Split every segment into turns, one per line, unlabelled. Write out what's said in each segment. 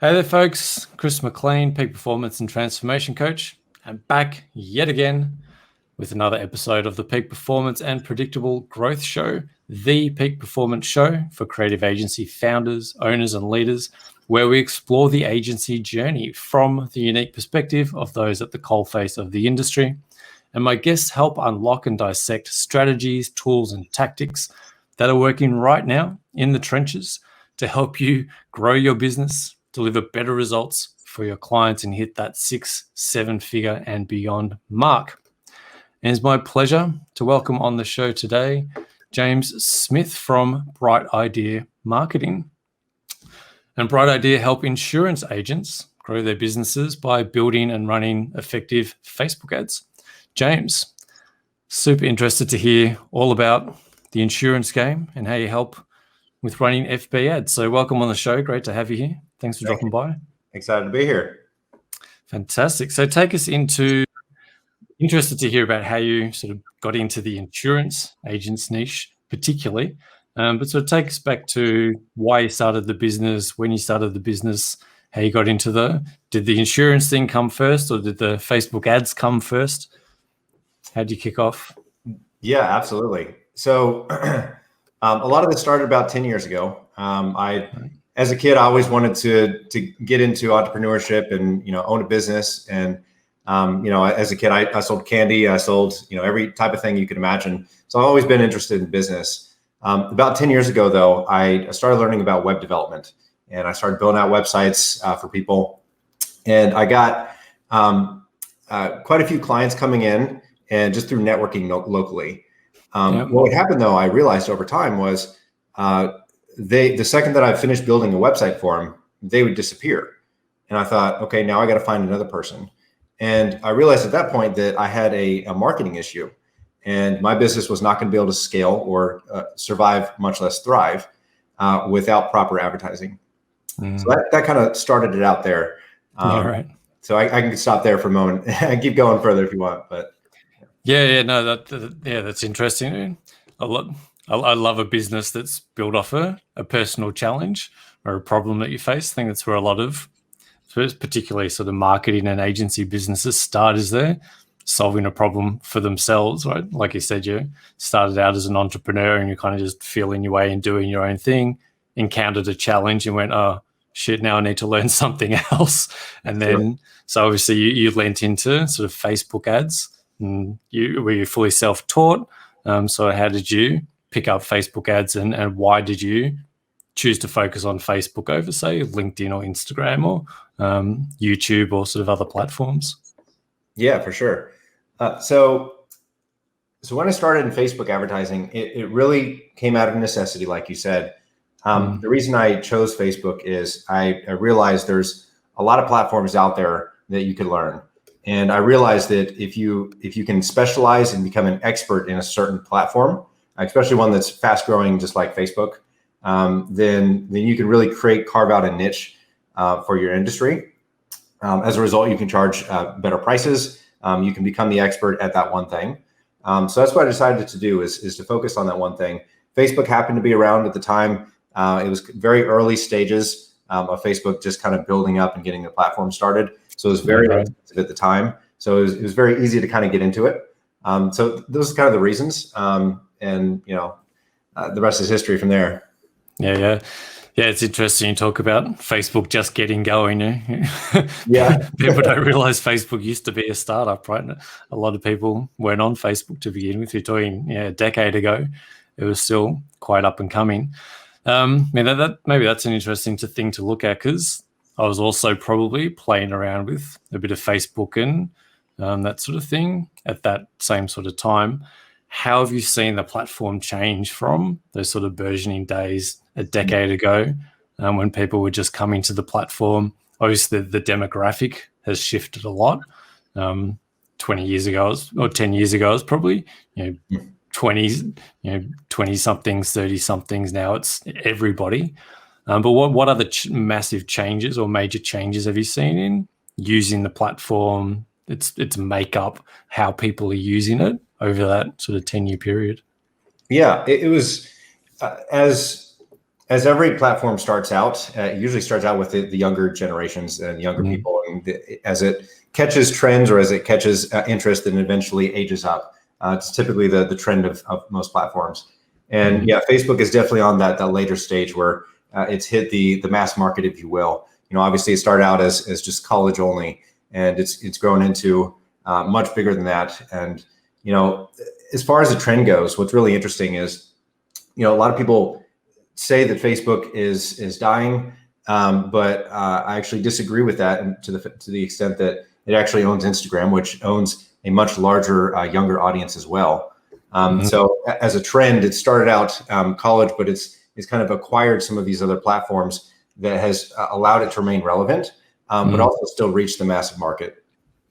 Hey there, folks. Chris McLean, Peak Performance and Transformation Coach. I'm back yet again with another episode of the Peak Performance and Predictable Growth Show, the peak performance show for creative agency founders, owners, and leaders, where we explore the agency journey from the unique perspective of those at the coalface of the industry. And my guests help unlock and dissect strategies, tools, and tactics that are working right now in the trenches to help you grow your business, deliver better results for your clients, and hit that 6-7 figure and beyond mark. And it's my pleasure to welcome on the show today James Smith from Bright Idea Marketing. And Bright Idea help insurance agents grow their businesses by building and running effective Facebook ads. James, super interested to hear all about the insurance game and how you help with running FB ads. So welcome on the show. Great to have you here. Thanks for dropping by.
Excited to be here.
Fantastic. So take us interested to hear about how you sort of got into the insurance agents niche particularly, but sort of take us back to why you started the business, when you started the business, how you got into did the insurance thing come first or did the Facebook ads come first? How did you kick off?
Yeah, absolutely. So a lot of this started about 10 years ago. As a kid, I always wanted to get into entrepreneurship and, own a business. And, as a kid, I sold candy. I sold, every type of thing you could imagine. So I've always been interested in business. About 10 years ago, though, I started learning about web development and I started building out websites for people. And I got quite a few clients coming in and just through networking locally. What happened, though, I realized over time was the second that I finished building a website for them, they would disappear. And I thought, okay, now I got to find another person. And I realized at that point that I had a marketing issue and my business was not going to be able to scale or survive, much less thrive without proper advertising. So that kind of started it out there.
All right.
So I can stop there for a moment and keep going further if you want, but.
That's interesting. I love a business that's built off a personal challenge or a problem that you face. I think that's where a lot of, particularly sort of marketing and agency businesses start, is there solving a problem for themselves, right? Like you said, you started out as an entrepreneur and you're kind of just feeling your way and doing your own thing, encountered a challenge and went, oh shit, now I need to learn something else. And then, So obviously you lent into sort of Facebook ads and were you fully self-taught? So how did you pick up Facebook ads and why did you choose to focus on Facebook over, say, LinkedIn or Instagram or YouTube or sort of other platforms?
Yeah, for sure. So when I started in Facebook advertising, it really came out of necessity, like you said. The reason I chose Facebook is I realized there's a lot of platforms out there that you could learn. And I realized that if you can specialize and become an expert in a certain platform, especially one that's fast growing, just like Facebook, then you can really carve out a niche for your industry. As a result, you can charge better prices. You can become the expert at that one thing. So that's what I decided to do is to focus on that one thing. Facebook happened to be around at the time. It was very early stages of Facebook just kind of building up and getting the platform started. So it was very expensive at the time. So it was very easy to kind of get into it. So those are kind of the reasons. And the rest is history from there.
Yeah. It's interesting you talk about Facebook just getting going.
Yeah.
People don't realize Facebook used to be a startup, right? A lot of people weren't on Facebook to begin with. You're talking a decade ago. It was still quite up and coming. Maybe that's an interesting thing to look at because I was also probably playing around with a bit of Facebook and that sort of thing at that same sort of time. How have you seen the platform change from those sort of burgeoning days a decade ago when people were just coming to the platform? Obviously, the demographic has shifted a lot. 20 years ago or 10 years ago, it was probably 20s, 20-somethings, 30-somethings. Now it's everybody. But what other massive changes or major changes have you seen in using the platform, its makeup, how people are using it over that sort of 10-year period?
Yeah, it was as as every platform starts out, it usually starts out with the younger generations and younger people. And as it catches trends or as it catches interest, then eventually ages up. It's typically the trend of most platforms. And yeah, Facebook is definitely on that later stage where it's hit the mass market, if you will. Obviously it started out as just college only, and it's grown into much bigger than that. And, as far as the trend goes, what's really interesting is, a lot of people say that Facebook is dying, but I actually disagree with that, and to the extent that it actually owns Instagram, which owns a much larger, younger audience as well. So as a trend, it started out college, but it's kind of acquired some of these other platforms that has allowed it to remain relevant, but also still reach the massive market.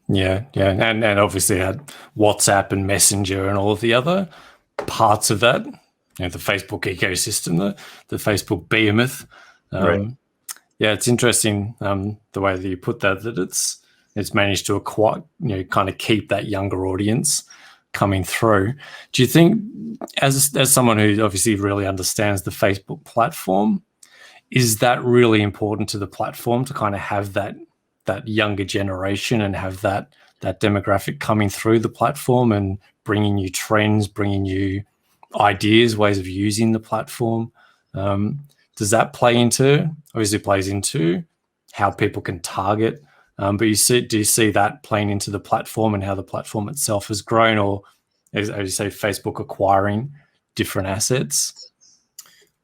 Yeah, and obviously had WhatsApp and Messenger and all of the other parts of that. The Facebook ecosystem, the Facebook behemoth.
Right.
Yeah, it's interesting the way that you put that it's managed to acquire, kind of keep that younger audience coming through. Do you think, as someone who obviously really understands the Facebook platform, is that really important to the platform to kind of have that younger generation and have that demographic coming through the platform and bringing you trends, bringing you ideas, ways of using the platform? Does that obviously plays into how people can target, but do you see that playing into the platform and how the platform itself has grown, or as you say, Facebook acquiring different assets?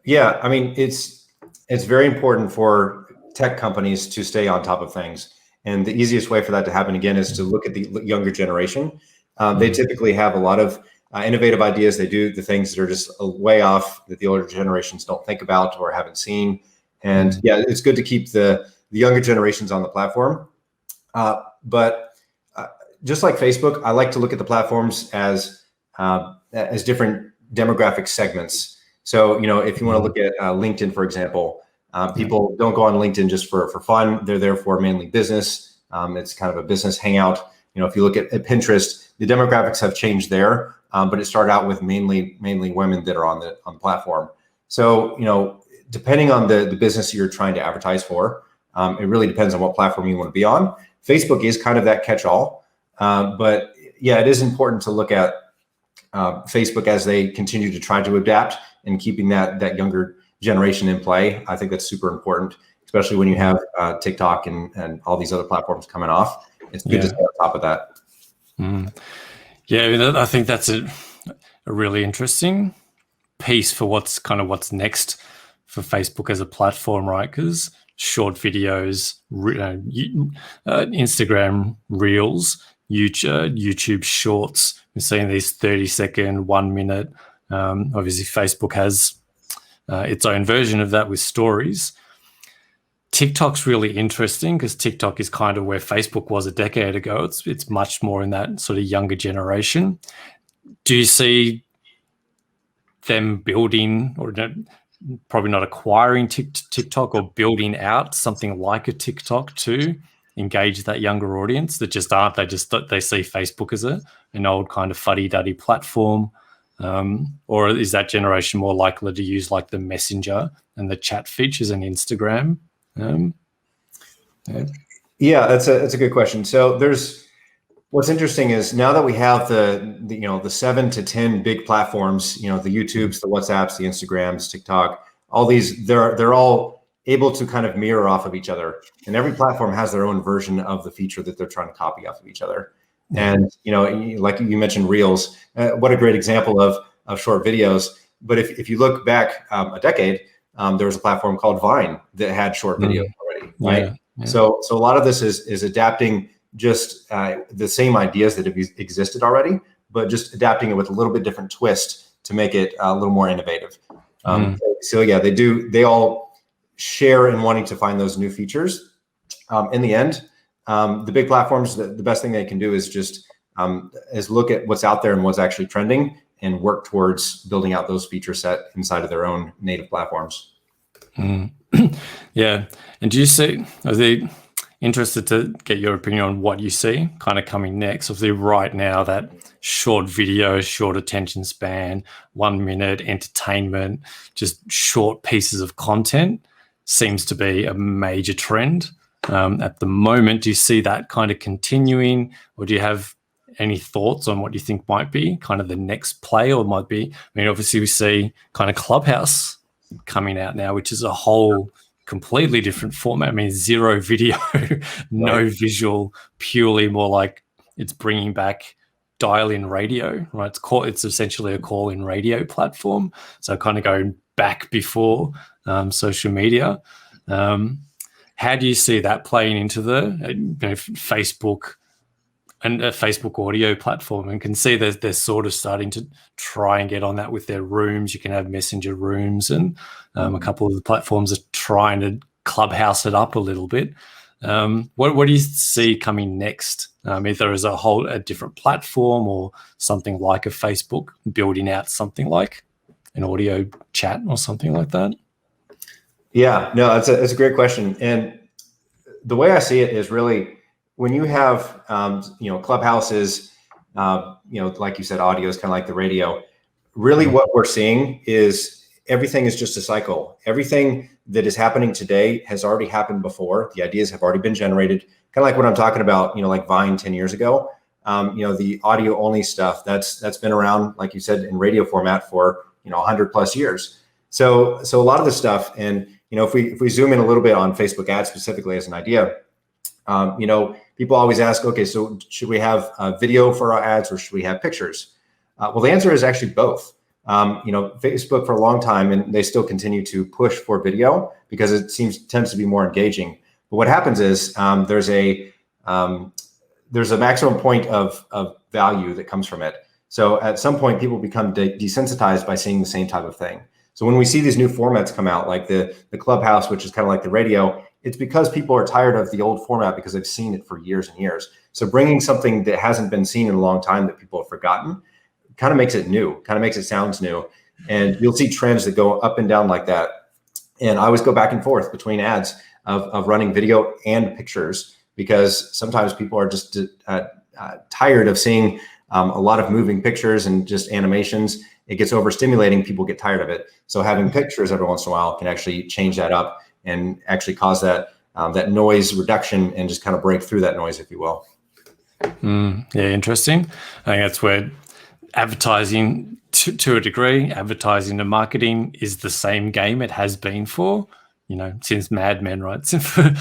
Yeah, I mean, it's very important for tech companies to stay on top of things. And the easiest way for that to happen, again, is to look at the younger generation. They typically have a lot of innovative ideas. They do the things that are just way off that the older generations don't think about or haven't seen. And yeah, it's good to keep the younger generations on the platform. But just like Facebook, I like to look at the platforms as different demographic segments. So, if you want to look at LinkedIn, for example, people don't go on LinkedIn just for fun. They're there for mainly business. It's kind of a business hangout. If you look at Pinterest, the demographics have changed there, but it started out with mainly women that are on the platform. So, depending on the business you're trying to advertise for, it really depends on what platform you want to be on. Facebook is kind of that catch-all, but yeah, it is important to look at Facebook as they continue to try to adapt and keeping that younger generation in play. I think that's super important, especially when you have TikTok and all these other platforms coming off. It's good to stay on top of that.
Yeah, I think that's a really interesting piece for what's next for Facebook as a platform, right? Because short videos, Instagram Reels, YouTube Shorts, we're seeing these 30-second, 1 minute. Obviously, Facebook has its own version of that with stories. TikTok's really interesting because TikTok is kind of where Facebook was a decade ago. It's much more in that sort of younger generation. Do you see them building, or probably not acquiring TikTok, or building out something like a TikTok to engage that younger audience that just aren't? They see Facebook as an old kind of fuddy-duddy platform. Or is that generation more likely to use like the Messenger and the chat features and Instagram?
Yeah, that's a good question. So what's interesting is now that we have the 7 to 10 big platforms, the YouTubes, the WhatsApps, the Instagrams, TikTok, all these, they're all able to kind of mirror off of each other, and every platform has their own version of the feature that they're trying to copy off of each other. And like you mentioned, Reels, what a great example of short videos. But if you look back a decade, there was a platform called Vine that had short videos already, right? Yeah. So a lot of this is adapting just the same ideas that have existed already, but just adapting it with a little bit different twist to make it a little more innovative. So yeah, they all share in wanting to find those new features. In the end, the big platforms, the best thing they can do is just look at what's out there and what's actually trending and work towards building out those feature set inside of their own native platforms.
Yeah. And do you see, Interested to get your opinion on what you see kind of coming next. Obviously, right now, that short video, short attention span, 1 minute entertainment, just short pieces of content seems to be a major trend at the moment. Do you see that kind of continuing, or do you have any thoughts on what you think might be kind of the next play, or might be? I mean, obviously, we see kind of Clubhouse coming out now, which is a whole completely different format. I mean, zero video, no visual, purely more like it's bringing back dial-in radio, right? It's essentially a call-in radio platform. So kind of going back before social media. How do you see that playing into the Facebook and a Facebook audio platform? And can see they're sort of starting to try and get on that with their rooms. You can have messenger rooms, and a couple of the platforms are trying to Clubhouse it up a little bit. What do you see coming next? Either as a different platform, or something like a Facebook building out something like an audio chat or something like that?
Yeah, no, that's a great question. And the way I see it is really when you have, Clubhouse is, like you said, audio is kind of like the radio. Really what we're seeing is everything is just a cycle. Everything that is happening today has already happened before. The ideas have already been generated. Kind of like what I'm talking about, like Vine 10 years ago. The audio only stuff that's been around, like you said, in radio format for 100 plus years. So a lot of the stuff, and if we zoom in a little bit on Facebook ads specifically as an idea, people always ask, okay, so should we have video for our ads, or should we have pictures? Well, the answer is actually both. Facebook for a long time, and they still continue to push for video because it tends to be more engaging. But what happens is there's a maximum point of value that comes from it. So at some point, people become desensitized by seeing the same type of thing. So when we see these new formats come out, like the Clubhouse, which is kind of like the radio, it's because people are tired of the old format because they've seen it for years and years. So bringing something that hasn't been seen in a long time that people have forgotten kind of makes it new, kind of makes it sounds new. And you'll see trends that go up and down like that. And I always go back and forth between ads of running video and pictures, because sometimes people are just tired of seeing a lot of moving pictures and just animations. It gets overstimulating. People get tired of it. So having pictures every once in a while can actually change that up and actually cause that noise reduction and just kind of break through that noise, if you will.
Yeah, interesting. I think that's where advertising, to a degree, advertising and marketing is the same game it has been for, since Mad Men, right? for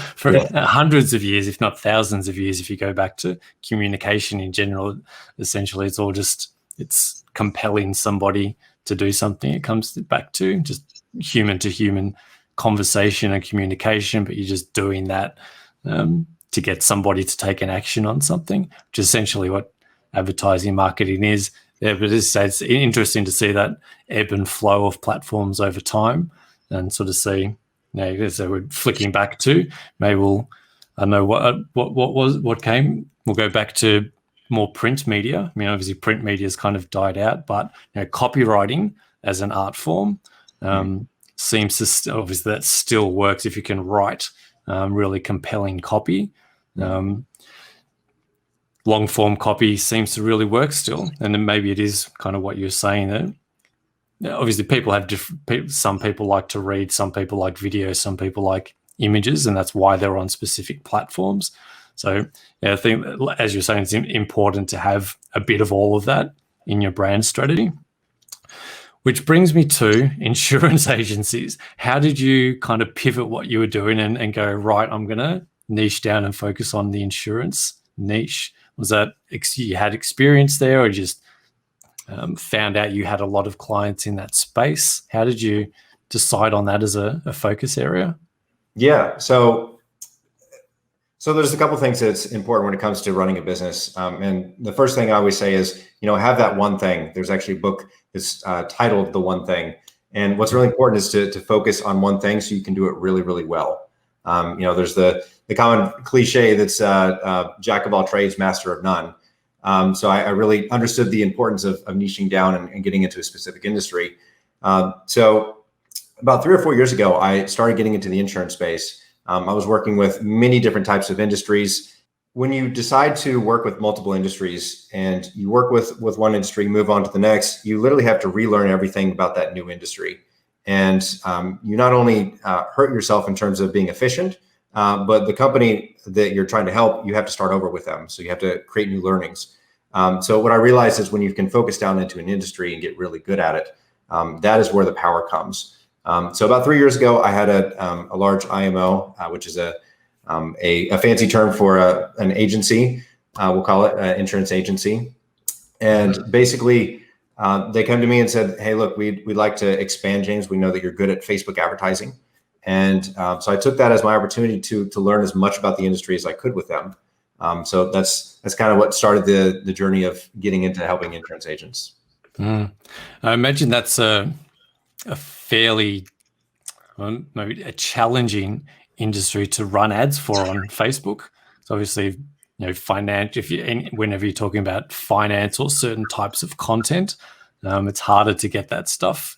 hundreds of years, if not thousands of years. If you go back to communication in general, essentially it's compelling somebody to do something. It comes back to just human to human conversation and communication, but you're just doing that to get somebody to take an action on something, which is essentially what advertising marketing is. Yeah, but it's interesting to see that ebb and flow of platforms over time, and sort of see. So we're flicking back to maybe I don't know what came. We'll go back to more print media. I mean, obviously print media has kind of died out, but copywriting as an art form seems to obviously that still works if you can write really compelling copy. Long form copy seems to really work still, and then maybe it is kind of what you're saying that obviously people have different. Some people like to read, some people like video, some people like images, and that's why they're on specific platforms. So I think, as you're saying, it's important to have a bit of all of that in your brand strategy. Which brings me to insurance agencies. How did you kind of pivot what you were doing and go, right, I'm going to niche down and focus on the insurance niche? Was that you had experience there, or just found out you had a lot of clients in that space? How did you decide on that as a focus area? Yeah,
so there's a couple of things that's important when it comes to running a business. And the first thing I always say is, have that one thing. There's actually a book that's titled The One Thing. And what's really important is to focus on one thing so you can do it really, really well. There's the common cliche that's jack of all trades, master of none. So I really understood the importance of niching down and getting into a specific industry. So about 3 or 4 years ago, I started getting into the insurance space. I was working with many different types of industries. When you decide to work with multiple industries and you work with one industry, move on to the next, you literally have to relearn everything about that new industry. And you not only hurt yourself in terms of being efficient, but the company that you're trying to help, you have to start over with them. So you have to create new learnings. So what I realized is when you can focus down into an industry and get really good at it, that is where the power comes. So about 3 years ago, I had a large IMO, which is a fancy term for an agency. We'll call it an insurance agency. And basically, they come to me and said, "Hey, look, we'd like to expand, James. We know that you're good at Facebook advertising." And so I took that as my opportunity to learn as much about the industry as I could with them. So that's kind of what started the journey of getting into helping insurance agents.
I imagine that's a fairly, maybe a challenging industry to run ads for on Facebook. So obviously, finance. Whenever you're talking about finance or certain types of content, it's harder to get that stuff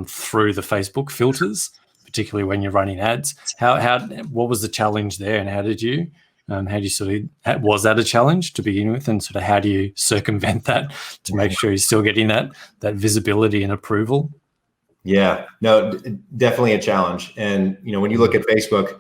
through the Facebook filters, particularly when you're running ads. What was the challenge there, and how did you was that a challenge to begin with, and sort of how do you circumvent that to make sure you're still getting that visibility and approval?
Yeah, no, definitely a challenge. And when you look at Facebook,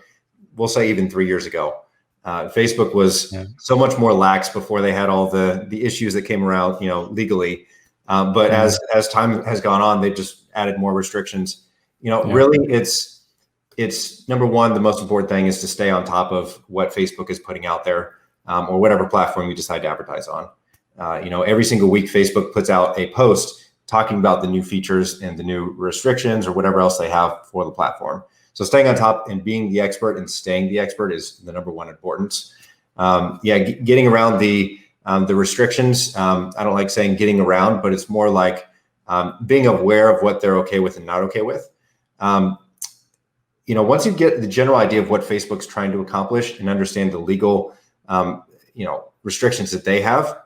we'll say even 3 years ago, Facebook was so much more lax before they had all the issues that came around, legally. But as time has gone on, they've just added more restrictions. Really, it's number one, the most important thing is to stay on top of what Facebook is putting out there, or whatever platform you decide to advertise on. Every single week, Facebook puts out a post talking about the new features and the new restrictions or whatever else they have for the platform. So staying on top and being the expert and staying the expert is the number one importance. Getting around the restrictions. I don't like saying getting around, but it's more like being aware of what they're okay with and not okay with. Once you get the general idea of what Facebook's trying to accomplish and understand the legal, restrictions that they have,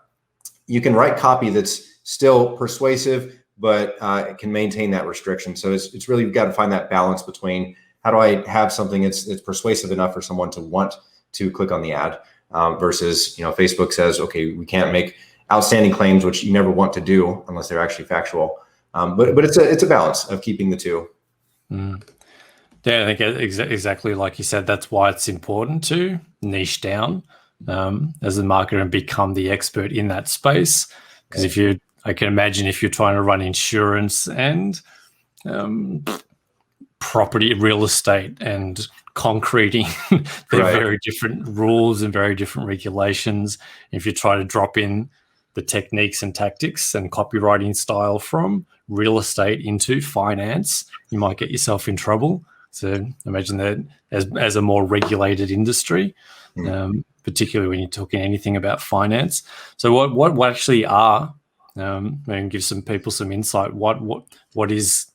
you can write copy that's still persuasive, but it can maintain that restriction. So it's really, you've got to find that balance between how do I have something that's persuasive enough for someone to want to click on the ad, versus, Facebook says, okay, we can't make outstanding claims, which you never want to do unless they're actually factual. But it's a balance of keeping the two.
Yeah, I think exactly like you said, that's why it's important to niche down as a marketer and become the expert in that space. Because I can imagine if you're trying to run insurance and property, real estate and concreting, they're very different rules and very different regulations. If you try to drop in the techniques and tactics and copywriting style from real estate into finance, you might get yourself in trouble. So imagine that as a more regulated industry, particularly when you're talking anything about finance. So what actually are, and give some people some insight, what is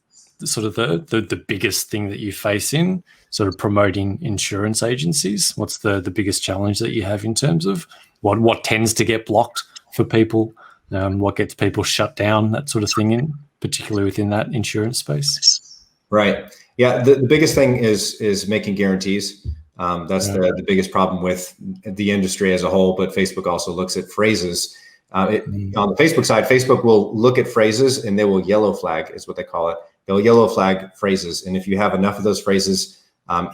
sort of the biggest thing that you face in sort of promoting insurance agencies? What's the biggest challenge that you have in terms of what tends to get blocked for people, what gets people shut down, that sort of thing, particularly within that insurance space?
Right. Yeah. The biggest thing is making guarantees. That's the biggest problem with the industry as a whole, but Facebook also looks at phrases. On the Facebook side, Facebook will look at phrases and they will yellow flag, is what they call it. They'll yellow flag phrases. And if you have enough of those phrases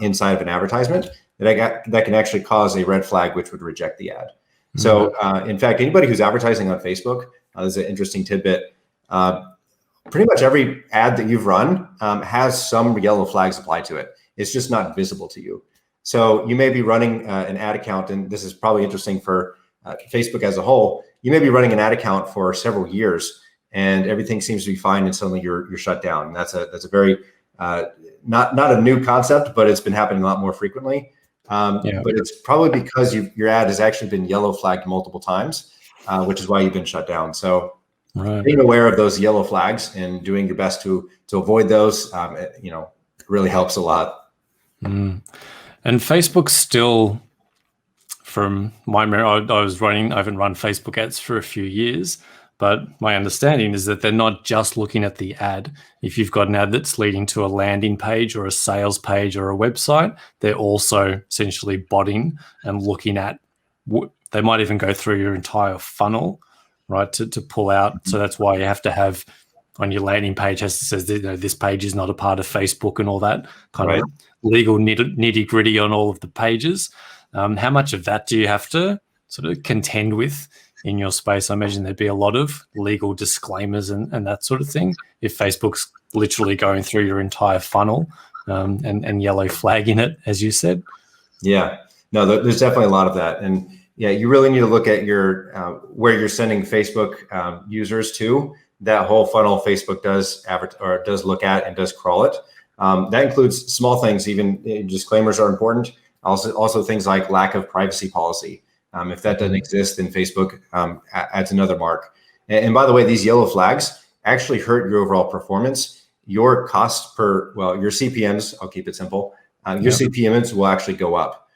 inside of an advertisement, that can actually cause a red flag, which would reject the ad. So in fact, anybody who's advertising on Facebook, there's an interesting tidbit. Pretty much every ad that you've run has some yellow flags applied to it. It's just not visible to you. So you may be running an ad account, and this is probably interesting for Facebook as a whole. You may be running an ad account for several years, and everything seems to be fine, and suddenly you're shut down. And that's a very not a new concept, but it's been happening a lot more frequently. But it's probably because your ad has actually been yellow flagged multiple times, which is why you've been shut down. So being aware of those yellow flags and doing your best to avoid those, really helps a lot.
And Facebook still, from my memory, I haven't run Facebook ads for a few years, But my understanding is that they're not just looking at the ad. If you've got an ad that's leading to a landing page or a sales page or a website, they're also essentially botting and looking at they might even go through your entire funnel, right, to pull out. So that's why you have to have on your landing page has to says this page is not a part of Facebook and all that kind of legal nitty gritty on all of the pages. How much of that do you have to sort of contend with in your space? I imagine there'd be a lot of legal disclaimers and that sort of thing if Facebook's literally going through your entire funnel and yellow flagging it, as you said.
Yeah, no, there's definitely a lot of that. And yeah, you really need to look at your where you're sending Facebook users to. That whole funnel Facebook does look at and does crawl it. That includes small things, even disclaimers are important. Also things like lack of privacy policy. If that doesn't exist, then Facebook adds another mark. And by the way, these yellow flags actually hurt your overall performance. Your cost your CPMs, I'll keep it simple. Your CPMs will actually go up.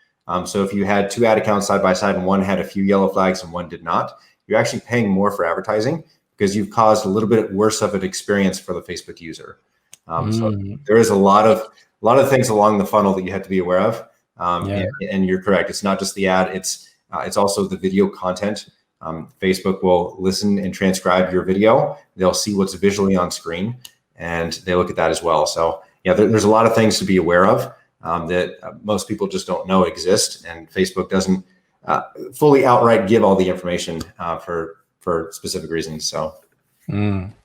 So if you had 2 ad accounts side by side and one had a few yellow flags and one did not, you're actually paying more for advertising because you've caused a little bit worse of an experience for the Facebook user. So there is a lot of things along the funnel that you have to be aware of. And you're correct. It's not just the ad. It's also the video content. Facebook will listen and transcribe your video. They'll see what's visually on screen and they look at that as well. So yeah, there's a lot of things to be aware of that most people just don't know exist. And Facebook doesn't fully outright give all the information for specific reasons. So.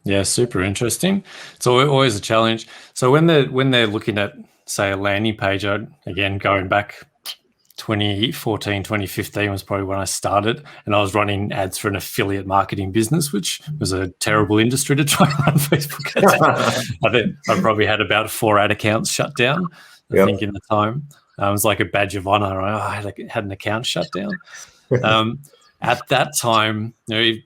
Yeah, super interesting. It's always a challenge. So when they're looking at, say, a landing page, again, going back 2014, 2015 was probably when I started, and I was running ads for an affiliate marketing business, which was a terrible industry to try and run Facebook ads. I think I probably had about 4 ad accounts shut down, I think, in the time. It was like a badge of honor. I had an account shut down. At that time,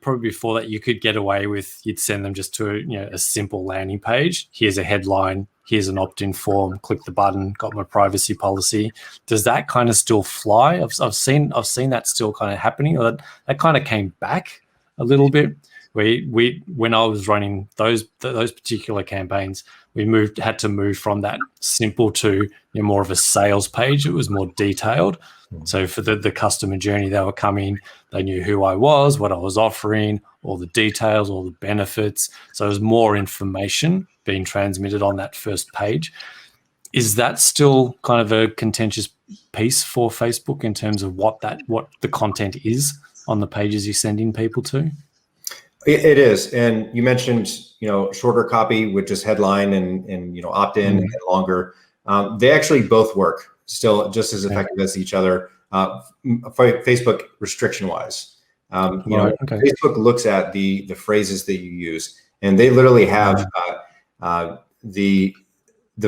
probably before that, you could get away with, you'd send them just to a simple landing page. Here's a headline. Here's an opt-in form. Click the button. Got my privacy policy. Does that kind of still fly? I've seen that still kind of happening. Or that kind of came back a little bit. When I was running those particular campaigns, we had to move from that simple to more of a sales page. It was more detailed. So for the customer journey, they were coming, they knew who I was, what I was offering, all the details, all the benefits. So there's more information being transmitted on that first page. Is that still kind of a contentious piece for Facebook in terms of what the content is on the pages you're sending people to?
It is. And you mentioned, shorter copy with just headline and opt-in and longer. They actually both work still just as effective as each other. Facebook restriction wise, Facebook looks at the phrases that you use, and they literally have the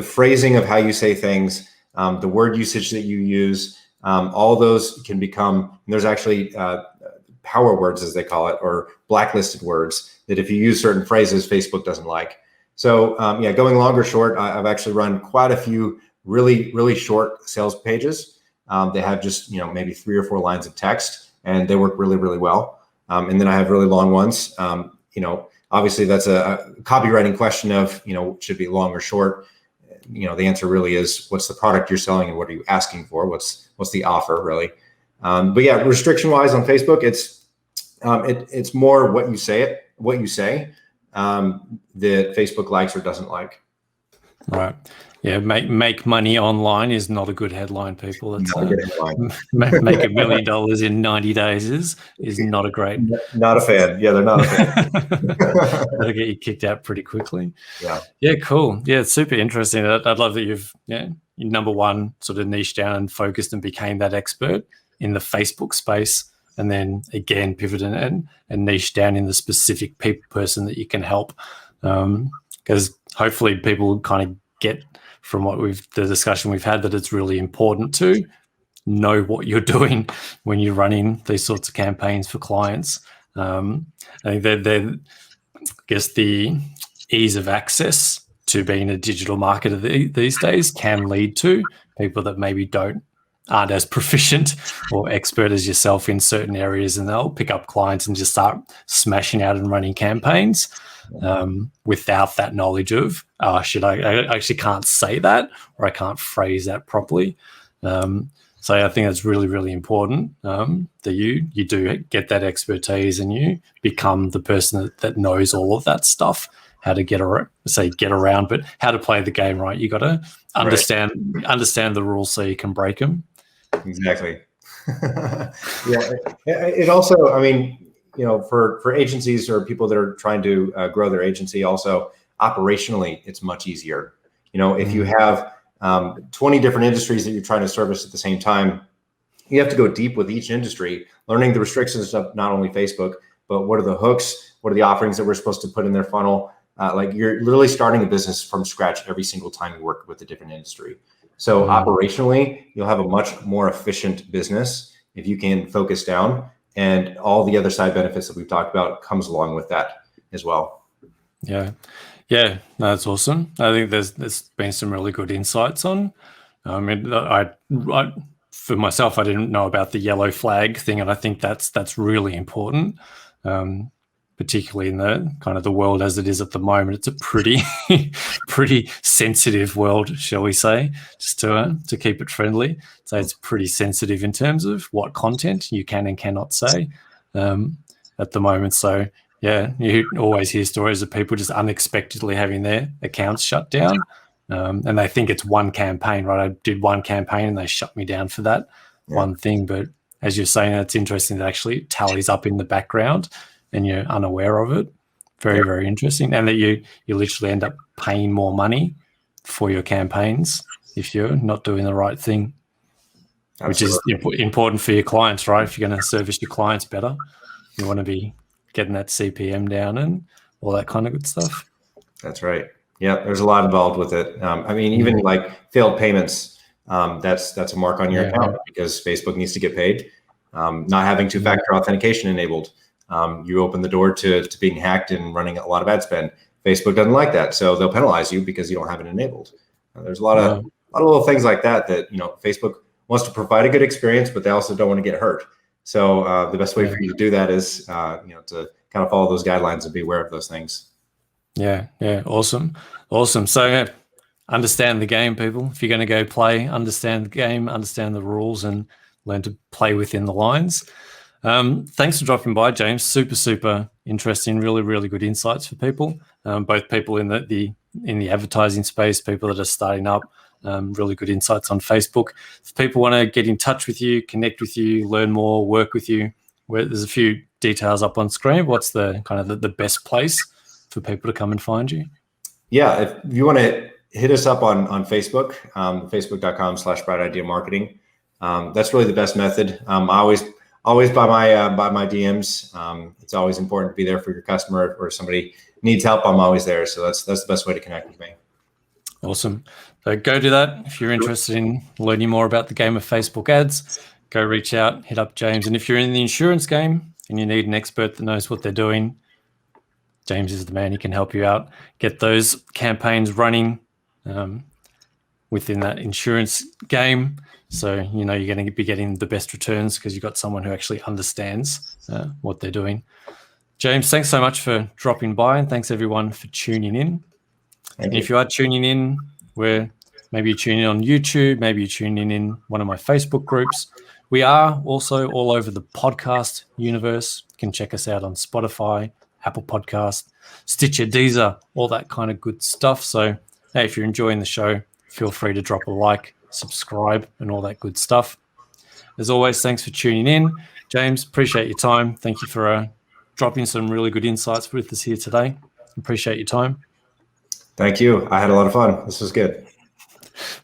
phrasing of how you say things, the word usage that you use. All those can become, and there's actually power words, as they call it, or blacklisted words that if you use certain phrases, Facebook doesn't like. So going long or short, I've actually run quite a few really, really short sales pages. They have just, maybe 3 or 4 lines of text, and they work really, really well. And then I have really long ones. Obviously that's a copywriting question of, should be long or short. The answer really is, what's the product you're selling and what are you asking for? What's the offer really? But yeah, restriction wise on Facebook, it's more what you say that Facebook likes or doesn't like.
Right. Yeah, make money online is not a good headline, people. It's make $1 million in 90 days is not a great.
Not a fan. Yeah, they're not a fan.
That'll get you kicked out pretty quickly.
Yeah.
Yeah, cool. Yeah, it's super interesting. I'd love that you've number one sort of niched down and focused and became that expert in the Facebook space, and then again pivoted and niched down in the specific person that you can help. Because hopefully people kind of get from the discussion we've had that it's really important to know what you're doing when you're running these sorts of campaigns for clients. I think I guess the ease of access to being a digital marketer these days can lead to people that maybe don't aren't as proficient or expert as yourself in certain areas, and they'll pick up clients and just start smashing out and running campaigns without that knowledge of, I actually can't say that, or I can't phrase that properly. So I think it's really, really important that you do get that expertise and you become the person that knows all of that stuff, how to get around, but how to play the game right. You got to understand the rules so you can break them.
Exactly. Yeah. It also, I mean, for agencies or people that are trying to grow their agency, also operationally, it's much easier. If you have 20 different industries that you're trying to service at the same time, you have to go deep with each industry, learning the restrictions of not only Facebook, but what are the hooks, what are the offerings that we're supposed to put in their funnel. Like you're literally starting a business from scratch every single time you work with a different industry. So operationally, you'll have a much more efficient business if you can focus down, and all the other side benefits that we've talked about comes along with that as well.
Yeah. Yeah, no, that's awesome. I think there's been some really good insights on. I mean, I for myself, I didn't know about the yellow flag thing, and I think that's really important, particularly in the kind of the world as it is at the moment. It's a pretty sensitive world, shall we say, just to keep it friendly. So it's pretty sensitive in terms of what content you can and cannot say at the moment. So. Yeah, you always hear stories of people just unexpectedly having their accounts shut down, and they think it's one campaign, right? I did one campaign and they shut me down for that one thing. But as you're saying, it's interesting that actually it tallies up in the background and you're unaware of it. Very, very interesting. And that you literally end up paying more money for your campaigns if you're not doing the right thing. Absolutely. Which is important for your clients, right? If you're going to service your clients better, you want to be getting that CPM down and all that kind of good stuff.
That's right. Yeah, there's a lot involved with it. I mean, even like failed payments, that's a mark on your account because Facebook needs to get paid. Not having two-factor authentication enabled, you open the door to being hacked and running a lot of ad spend. Facebook doesn't like that, so they'll penalize you because you don't have it enabled. There's a lot of little things like that Facebook wants to provide a good experience, but they also don't want to get hurt. So the best way for you to do that is, to kind of follow those guidelines and be aware of those things.
Yeah. Awesome. So understand the game, people. If you're going to go play, understand the game, understand the rules, and learn to play within the lines. Thanks for dropping by, James. Super interesting. Really, really good insights for people. Both people in the advertising space, people that are starting up. Really good insights on Facebook. If people want to get in touch with you, connect with you, learn more, work with you, there's a few details up on screen. What's the kind of the best place for people to come and find you? Yeah,
if you want to hit us up on Facebook, facebook.com/Bright Idea Marketing. That's really the best method. Always by my DMs. It's always important to be there for your customer, or if somebody needs help, I'm always there. So that's the best way to connect with me.
Awesome. So go do that. If you're interested in learning more about the game of Facebook ads, go reach out, hit up James. And if you're in the insurance game and you need an expert that knows what they're doing, James is the man. He can help you out, get those campaigns running within that insurance game. So, you're going to be getting the best returns because you've got someone who actually understands what they're doing. James, thanks so much for dropping by, and thanks everyone for tuning in. And if you are tuning in, where maybe you're tuning in on YouTube, maybe you're tuning in one of my Facebook groups, we are also all over the podcast universe. You can check us out on Spotify, Apple Podcast, Stitcher, Deezer, all that kind of good stuff. So, hey, if you're enjoying the show, feel free to drop a like, subscribe, and all that good stuff. As always, thanks for tuning in. James, appreciate your time. Thank you for dropping some really good insights with us here today. Appreciate your time.
Thank you. I had a lot of fun. This was good.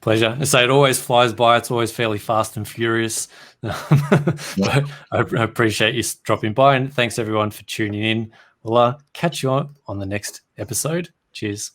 Pleasure. I say it always flies by. It's always fairly fast and furious. But I appreciate you dropping by, and thanks everyone for tuning in. We'll catch you on the next episode. Cheers.